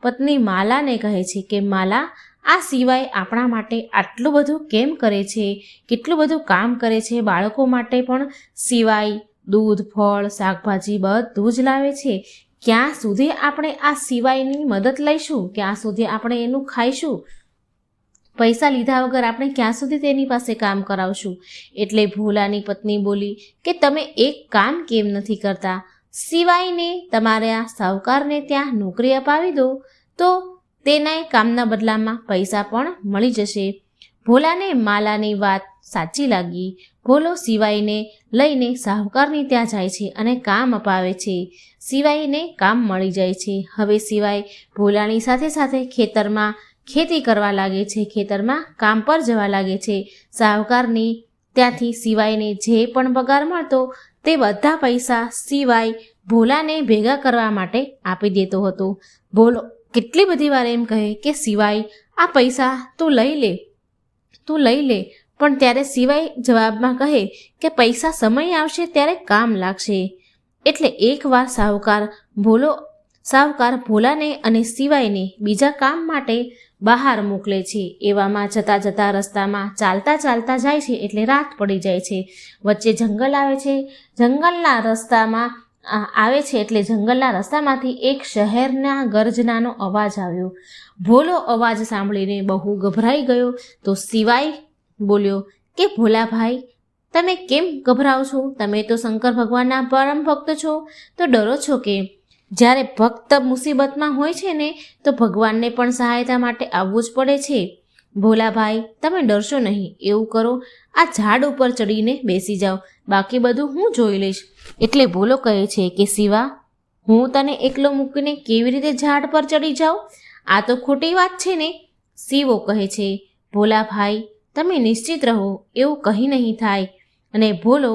પત્ની માલાને કહે છે કે માલા, આ સિવાય આપણા માટે આટલું બધું કેમ કરે છે? કેટલું બધું કામ કરે છે. બાળકો માટે પણ સિવાય દૂધ, ફળ, શાકભાજી બધું જ લાવે છે. ક્યાં સુધી આપણે આ સિવાયની મદદ લઈશું? ક્યાં સુધી આપણે એનું ખાઈશું? પૈસા લીધા વગર આપણે ક્યાં સુધી તેની પાસે કામ કરાવશું? એટલે ભોલાની પત્ની બોલી કે તમે એક કામ કેમ નથી કરતા? સિવાયને તમારા શાહુકારને ત્યાં નોકરી અપાવી દો, તો તેના કામના બદલામાં પૈસા પણ મળી જશે. ભોલાને માલાની વાત સાચી લાગી. ભોલો સિવાયને લઈને શાહુકારની ત્યાં જાય છે અને કામ અપાવે છે. સિવાયને કામ મળી જાય છે. હવે સિવાય ભોલાની સાથે સાથે ખેતરમાં ખેતી કરવા લાગે છે, ખેતરમાં કામ પર જવા લાગે છે. શાહુકારની ત્યાંથી સિવાયને જે પણ પગાર મળતો તે બધા પૈસા સિવાય ભોલાને ભેગા કરવા માટે આપી દેતો હતો. ભોલો કેટલી બધી વાર એમ કહે કે સિવાય, આ પૈસા તું લઈ લે. પણ ત્યારે સિવાય જવાબમાં કહે કે પૈસા સમય આવશે ત્યારે કામ લાગશે. એટલે એકવાર શાહુકાર ભોલાને અને સિવાયને બીજા કામ માટે બહાર મોકલે છે. એવામાં જતા જતા રસ્તામાં ચાલતા જાય છે એટલે રાત પડી જાય છે. વચ્ચે જંગલ આવે છે. જંગલના રસ્તામાંથી એક શહેરના ગર્જનાનો અવાજ આવ્યો. ભોલો અવાજ સાંભળીને બહુ ગભરાઈ ગયો. તો સિવાય બોલ્યો કે ભોલાભાઈ, તમે કેમ ગભરાઓ છો? તમે તો શંકર ભગવાનના પરમ ભક્ત છો, તો ડરો છો કેમ? જ્યારે ભક્ત મુસીબતમાં હોય છે ને, તો ભગવાનને પણ સહાયતા માટે આવવું જ પડે છે. ભોલાભાઈ, તમે ડરશો નહીં. એવું કરો, આ ઝાડ ઉપર ચડીને બેસી જાઓ, બાકી બધું હું જોઈ લઈશ. એટલે ભોલો કહે છે કે શિવા, હું તને એકલો મૂકીને કેવી રીતે ઝાડ પર ચડી જાઉં? આ તો ખોટી વાત છે ને. શિવો કહે છે, ભોલાભાઈ, તમે નિશ્ચિત રહો, એવું કંઈ નહીં થાય. અને ભોલો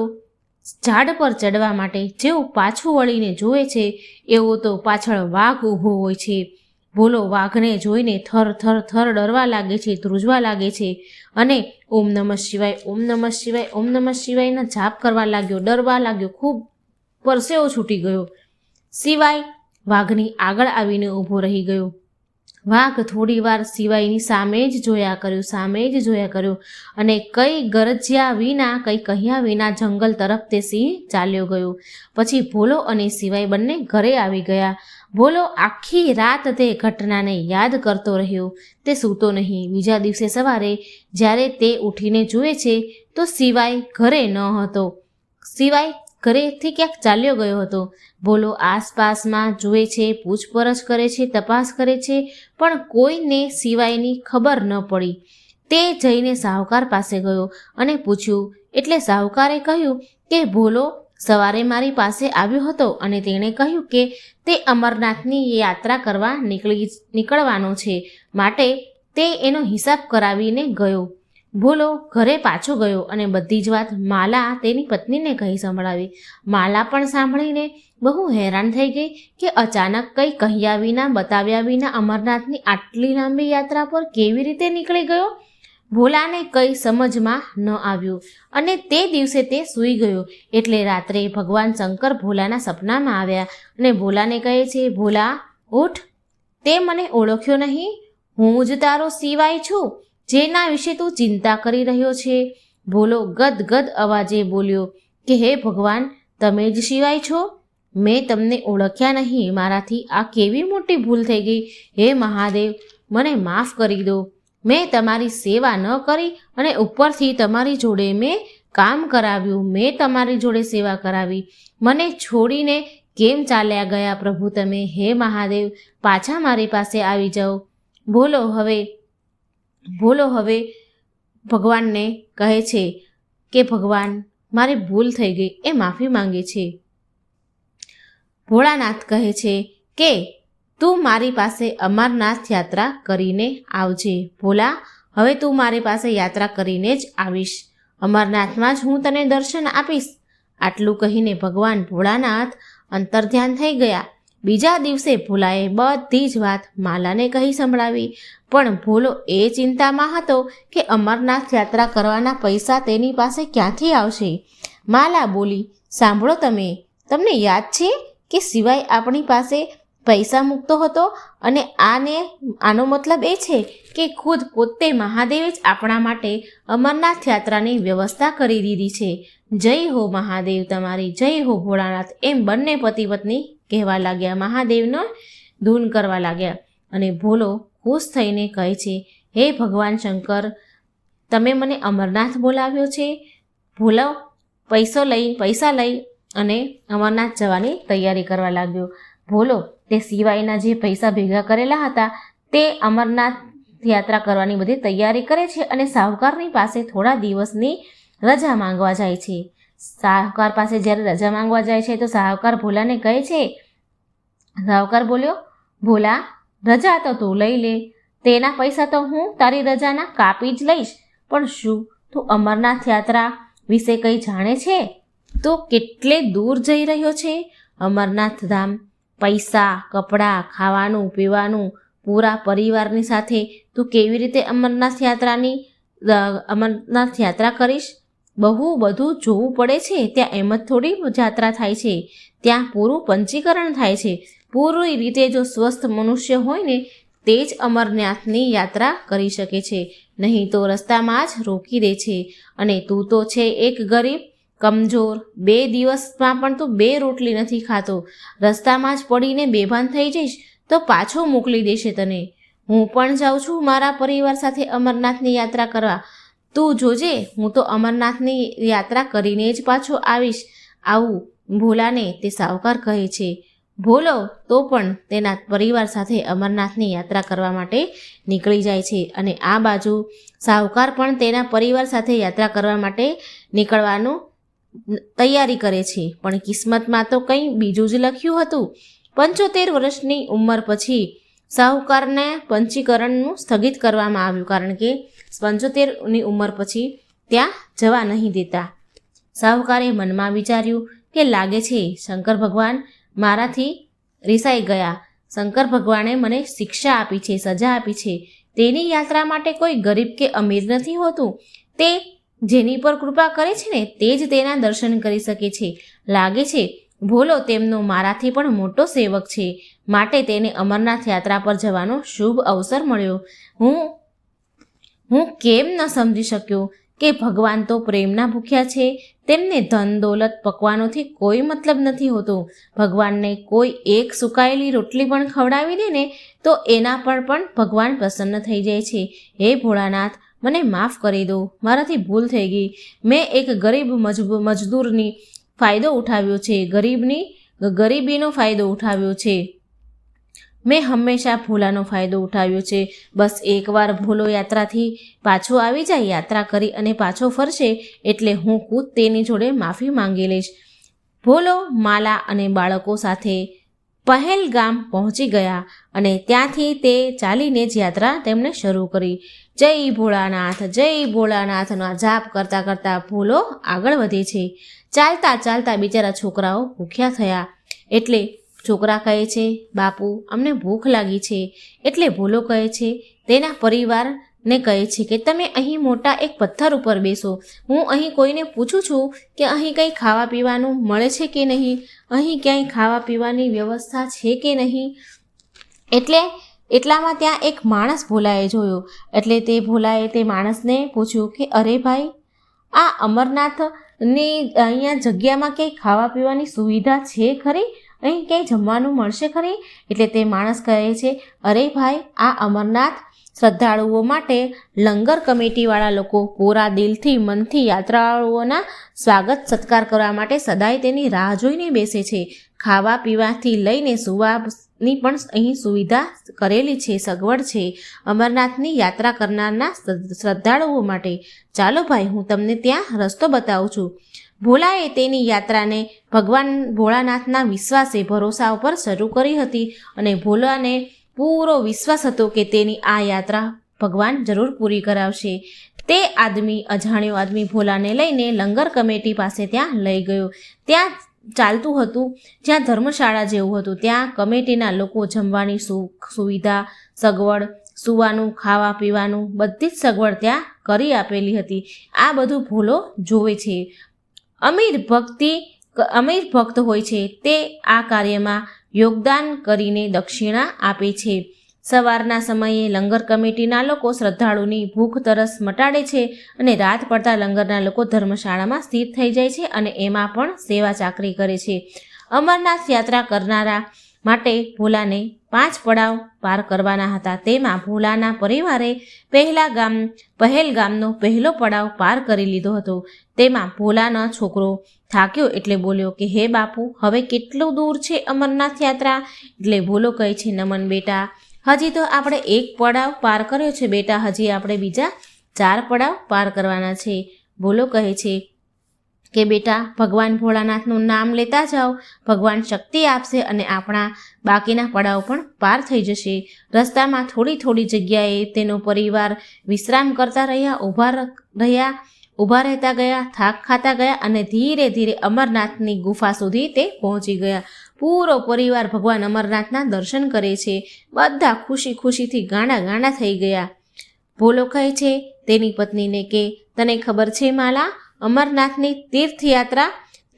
ઝાડ પર ચડવા માટે જેવું પાછું વળીને જુએ છે એવો તો પાછળ વાઘ ઊભો હોય છે. ભોલો વાઘને જોઈને થર થર થર ડરવા લાગે છે, ધ્રુજવા લાગે છે અને ઓમ નમઃ શિવાય, ઓમ નમઃ શિવાય, ઓમ નમઃ શિવાયના જાપ કરવા લાગ્યો, ડરવા લાગ્યો. ખૂબ પરસેવો છૂટી ગયો. શિવાય વાઘની આગળ આવીને ઊભો રહી ગયો. વાઘ થોડીવાર શિવાયની સામે જ જોયા કર્યું અને કંઈ ગરજ્યા વિના, કંઈ કહ્યા વિના જંગલ તરફ તે સિંહ ચાલ્યો ગયો. પછી ભોલો અને શિવાય બંને ઘરે આવી ગયા. ભોલો આખી રાત તે ઘટનાને યાદ કરતો રહ્યો. તે સૂતો નહીં. બીજા દિવસે સવારે જ્યારે તે ઉઠીને જુએ છે તો શિવાય ઘરે ન હતો. શિવાય ઘરેથી ક્યાંક ચાલ્યો ગયો હતો. ભોલો આસપાસમાં જુએ છે, પૂછપરછ કરે છે, તપાસ કરે છે, પણ કોઈને શિવાયની ખબર ન પડી. તે જઈને સાહુકાર પાસે ગયો અને પૂછ્યું. એટલે સાહુકારે કહ્યું કે ભોલો સવારે મારી પાસે આવ્યો હતો અને તેણે કહ્યું કે તે અમરનાથની યાત્રા કરવા નીકળવાનો છે, માટે તે એનો હિસાબ કરાવીને ગયો. ભોલો ઘરે પાછો ગયો અને બધી જ વાત માલા તેની પત્નીને કહી સંભળાવી. માલા પણ સાંભળીને બહુ હેરાન થઈ ગઈ કે અચાનક કંઈ કહ્યા વિના, બતાવ્યા વિના અમરનાથની આટલી લાંબી યાત્રા પર કેવી રીતે નીકળી ગયો. ભોલાને કંઈ સમજમાં ન આવ્યું અને તે દિવસે તે સૂઈ ગયો. એટલે રાત્રે ભગવાન શંકર ભોલાના સપનામાં આવ્યા અને ભોલાને કહે છે, ભોલા ઉઠ, તે મને ઓળખ્યો નહીં? હું જ તારો શિવાય છું, જેના વિશે તું ચિંતા કરી રહ્યો છે. ભોલો ગદગદ અવાજે બોલ્યો કે હે ભગવાન, તમે જ શિવાય છો? મેં તમને ઓળખ્યા નહીં. મારાથી આ કેવી મોટી ભૂલ થઈ ગઈ. હે મહાદેવ, મને માફ કરી દો. મેં તમારી સેવા ન કરી અને ઉપરથી તમારી જોડે મેં કામ કરાવ્યું. મેં તમારી જોડે સેવા કરાવી. મને છોડીને કેમ ચાલ્યા ગયા પ્રભુ તમે? હે મહાદેવ, પાછા મારી પાસે આવી જાઓ. ભોલો હવે ભગવાનને કહે છે કે ભગવાન, મારી ભૂલ થઈ ગઈ, એ માફી માંગે છે. ભોળાનાથ કહે છે કે તું મારી પાસે અમરનાથ યાત્રા કરીને આવજે. ભોલા, હવે તું મારી પાસે યાત્રા કરીને જ આવીશ. અમરનાથમાં જ હું તને દર્શન આપીશ. આટલું કહીને ભગવાન ભોળાનાથ અંતર્ધ્યાન થઈ ગયા. બીજા દિવસે ભોલાએ બધી જ વાત માલાને કહી સંભળાવી. પણ ભોલો એ ચિંતામાં હતો કે અમરનાથ યાત્રા કરવાના પૈસા તેની પાસે ક્યાંથી આવશે. માલા બોલી, સાંભળો, તમને યાદ છે કે શિવાય આપણી પાસે પૈસા મૂકતો હતો અને આનો મતલબ એ છે કે ખુદ પોતે મહાદેવે જ આપણા માટે અમરનાથ યાત્રાની વ્યવસ્થા કરી દીધી છે. જય હો મહાદેવ તમારી, જય હો ભોળાનાથ. એમ બંને પતિ પત્ની કહેવા લાગ્યા, મહાદેવનો ધૂન કરવા લાગ્યા. અને ભોલો ખુશ થઈને કહે છે, હે ભગવાન શંકર, તમે મને અમરનાથ બોલાવ્યો છે. ભોલો પૈસા લઈ અને અમરનાથ જવાની તૈયારી કરવા લાગ્યો. ભોલો તે સિવાયના જે પૈસા ભેગા કરેલા હતા તે અમરનાથ યાત્રા કરવાની બધી તૈયારી કરે છે અને સાહુકારની પાસે થોડા દિવસની રજા માંગવા જાય છે. સાહુકાર પાસે જ્યારે રજા માંગવા જાય છે તો સાહુકાર ભોલાને કહે છે, સાહુકાર બોલ્યો, ભોલા, રજા તો તું લઈ લે, તેના પૈસા તો હું તારી રજાના કાપી જ લઈશ. પણ શું તું અમરનાથ યાત્રા વિશે કંઈ જાણે છે? તો કેટલે દૂર જઈ રહ્યો છે અમરનાથ ધામ. પૈસા, કપડાં, ખાવાનું, પીવાનું, પૂરા પરિવારની સાથે તું કેવી રીતે અમરનાથ યાત્રા કરીશ? બહુ બધું જોવું પડે છે. ત્યાં એમ જ થોડી યાત્રા થાય છે. ત્યાં પૂરું પંચીકરણ થાય છે. પૂરી રીતે જો સ્વસ્થ મનુષ્ય હોય ને તે જ અમરનાથની યાત્રા કરી શકે છે, નહીં તો રસ્તામાં જ રોકી દે છે. અને તું તો છે એક ગરીબ, કમજોર. 2 દિવસમાં પણ તું 2 રોટલી નથી ખાતો. રસ્તામાં જ પડીને બેભાન થઈ જઈશ તો પાછો મોકલી દેશે તને. હું પણ જાઉં છું મારા પરિવાર સાથે અમરનાથની યાત્રા કરવા. તું જોજે, હું તો અમરનાથની યાત્રા કરીને જ પાછો આવું. ભોલાને તે સાહુકાર કહે છે, ભોલો તો પણ તેના પરિવાર સાથે અમરનાથની યાત્રા કરવા માટે નીકળી જાય છે અને આ બાજુ સાહુકાર પણ તેના પરિવાર સાથે યાત્રા કરવા માટે નીકળવાનું તૈયારી કરે છે. પણ કિસ્મતમાં તો કંઈ બીજું જ લખ્યું હતું. 75 વર્ષની ઉંમર પછી સાહુકારને પંચીકરણનું સ્થગિત કરવામાં આવ્યું, કારણ કે 75ની ઉંમર પછી ત્યાં જવા નહીં દેતા. સાહુકારે મનમાં વિચાર્યું કે લાગે છે શંકર ભગવાન મારાથી રિસાઈ ગયા. શંકર ભગવાને મને શિક્ષા આપી છે, સજા આપી છે. તેની યાત્રા માટે કોઈ ગરીબ કે અમીર નથી હોતું. તે જેની પર કૃપા કરે છે ને તે જ તેના દર્શન કરી શકે છે. લાગે છે ભોલો તેમનો મારાથી પણ મોટો સેવક છે, માટે તેને અમરનાથ યાત્રા પર જવાનો શુભ અવસર મળ્યો. હું કેમ ન સમજી શક્યો કે ભગવાન તો પ્રેમના ભૂખ્યા છે. તેમને ધન દોલત પકવાનોથી કોઈ મતલબ નથી હોતો. ભગવાનને કોઈ એક સુકાયેલી રોટલી પણ ખવડાવી દે ને તો એના પર પણ ભગવાન પ્રસન્ન થઈ જાય છે. હે ભોળાનાથ, મને માફ કરી દો, મારાથી ભૂલ થઈ ગઈ. મેં એક ગરીબ મજદૂરની ફાયદો ઉઠાવ્યો છે, ગરીબીનો ફાયદો ઉઠાવ્યો છે. મેં હંમેશા ભોલાનો ફાયદો ઉઠાવ્યો છે. બસ એકવાર ભોલો યાત્રાથી પાછો આવી જાય, યાત્રા કરી અને પાછો ફરશે એટલે હું ખુદ તેની જોડે માફી માંગી લઈશ. ભોલો માલા અને બાળકો સાથે પહેલગામ પહોંચી ગયા અને ત્યાંથી તે ચાલીને જ યાત્રા તેમણે શરૂ કરી. જય ભોળાનાથ, જય ભોળાનાથના જાપ કરતાં કરતાં ભોલો આગળ વધે છે. ચાલતા ચાલતા બિચારા છોકરાઓ ભૂખ્યા થયા એટલે છોકરા કહે છે, બાપુ અમને ભૂખ લાગી છે. એટલે ભોલો કહે છે તેના પરિવારને કહે છે કે તમે અહીં મોટા એક પથ્થર ઉપર બેસો. હું અહીં કોઈને પૂછું છું કે અહીં કંઈ ખાવા પીવાનું મળે છે કે નહીં, અહીં ક્યાંય ખાવા પીવાની વ્યવસ્થા છે કે નહીં. એટલામાં ત્યાં એક માણસ ભોલાએ જોયો. એટલે તે ભોલાએ તે માણસને પૂછ્યું કે અરે ભાઈ, આ અમરનાથની અહીંયા જગ્યામાં ક્યાંય ખાવા પીવાની સુવિધા છે ખરી? અહીં ક્યાંય જમવાનું મળશે ખરી? એટલે તે માણસ કહે છે, અરે ભાઈ, આ અમરનાથ શ્રદ્ધાળુઓ માટે લંગર કમિટીવાળા લોકો પૂરા દિલથી મનથી યાત્રાળુઓના સ્વાગત સત્કાર કરવા માટે સદાય તેની રાહ જોઈને બેસે છે. ખાવા પીવાથી લઈને સુવાની પણ અહીં સુવિધા કરેલી છે, સગવડ છે અમરનાથની યાત્રા કરનારના શ્રદ્ધાળુઓ માટે. ચાલો ભાઈ, હું તમને ત્યાં રસ્તો બતાવું છું. ભોલાએ તેની યાત્રાને ભગવાન ભોળાનાથના વિશ્વાસે ભરોસા ઉપર શરૂ કરી હતી અને ભોલાને પૂરો વિશ્વાસ હતો કે તેની આ યાત્રા ભગવાન જરૂર પૂરી કરાવશે. તે અજાણ્યો આદમી ભોલાને લઈને લંગર કમિટી પાસે ત્યાં લઈ ગયો. ત્યાં ચાલતું હતું, જ્યાં ધર્મશાળા જેવું હતું. ત્યાં કમિટીના લોકો જમવાની સુવિધા, સગવડ, સૂવાનું, ખાવા પીવાનું બધી જ સગવડ ત્યાં કરી આપેલી હતી. આ બધું ભોલો જોવે છે. અમીર ભક્ત હોય છે તે આ કાર્યમાં યોગદાન કરીને દક્ષિણા આપે છે. સવારના સમયે લંગર કમિટીના લોકો શ્રદ્ધાળુની ભૂખ તરસ મટાડે છે અને રાત પડતા લંગરના લોકો ધર્મશાળામાં સ્થિર થઈ જાય છે અને એમાં પણ સેવા ચાકરી કરે છે. અમરનાથ યાત્રા કરનારા માટે ભોલાને 5 પડાવ પાર કરવાના હતા. તેમાં ભોલાના પરિવારે પહેલગામનો પહેલો પડાવ પાર કરી લીધો હતો. તેમાં ભોલાનો છોકરો થાક્યો એટલે બોલ્યો કે હે બાપુ, હવે કેટલું દૂર છે અમરનાથ યાત્રા? એટલે ભોલો કહે છે, નમન બેટા, હજી તો આપણે 1 પડાવ પાર કર્યો છે બેટા, હજી આપણે બીજા 4 પડાવ પાર કરવાના છે. ભોલો કહે છે કે બેટા, ભગવાન ભોળાનાથનું નામ લેતા જાઓ, ભગવાન શક્તિ આપશે અને આપણા બાકીના પડાવ પણ પાર થઈ જશે. રસ્તામાં થોડી જગ્યાએ તેનો પરિવાર વિશ્રામ કરતા રહ્યા, ઊભા રહેતા ગયા, થાક ખાતા ગયા અને ધીરે ધીરે અમરનાથની ગુફા સુધી તે પહોંચી ગયા. પૂરો પરિવાર ભગવાન અમરનાથના દર્શન કરે છે. બધા ખુશીથી ગાંડા થઈ ગયા. ભોલો કહે છે તેની પત્નીને કે તને ખબર છે માલા, અમરનાથની તીર્થયાત્રા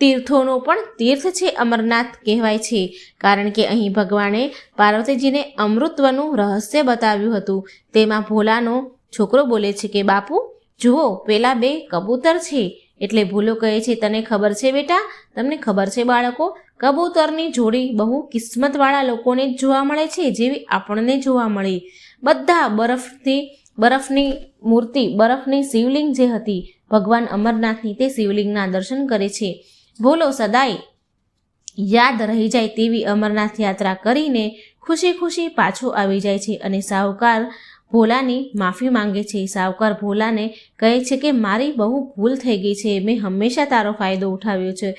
તીર્થોનો પણ તીર્થ છે અમરનાથ કહેવાય છે, કારણ કે અહીં ભગવાને પાર્વતીજીને અમૃતત્વનું રહસ્ય બતાવ્યું હતું. તેમાં ભોલાનો છોકરો બોલે છે કે બાપુ જુઓ, પેલા 2 કબૂતર છે. એટલે ભોલો કહે છે, તને ખબર છે બેટા, તમને ખબર છે બાળકો, કબૂતરની જોડી બહુ કિસ્મતવાળા લોકોને જ જોવા મળે છે, જેવી આપણને જોવા મળી. બધા બરફની મૂર્તિ, બરફની શિવલિંગ જે હતી ભગવાન અમરનાથની, તે શિવલિંગના દર્શન કરે છે. ભોલો સદાય યાદ રહી જાય તેવી અમરનાથ યાત્રા કરીને ખુશી ખુશી પાછો આવી જાય છે અને સાહુકાર ભોલાની માફી માંગે છે. સાહુકાર ભોલાને કહે છે કે મારી બહુ ભૂલ થઈ ગઈ છે, મેં હંમેશા તારો ફાયદો ઉઠાવ્યો છે.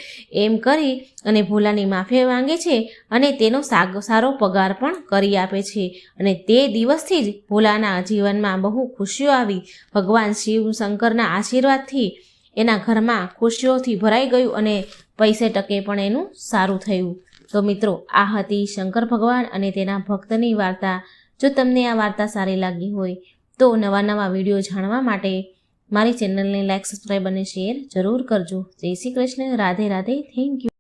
એમ કરી અને ભોલાની માફી માંગે છે અને તેનો સારો પગાર પણ કરી આપે છે. અને તે દિવસથી જ ભોલાના જીવનમાં બહુ ખુશીઓ આવી. ભગવાન શિવ શંકરના આશીર્વાદથી એના ઘરમાં ખુશીઓથી ભરાઈ ગયું અને પૈસે ટકે પણ એનું સારું થયું. તો મિત્રો, આ હતી શંકર ભગવાન અને તેના ભક્તની વાર્તા. જો તમને આ વાર્તા સારી લાગી હોય તો નવા નવા વિડીયો જાણવા માટે મારી ચેનલને લાઈક, સબસ્ક્રાઈબ અને શેર જરૂર કરજો. જય શ્રી કૃષ્ણ. રાધે રાધે. Thank you.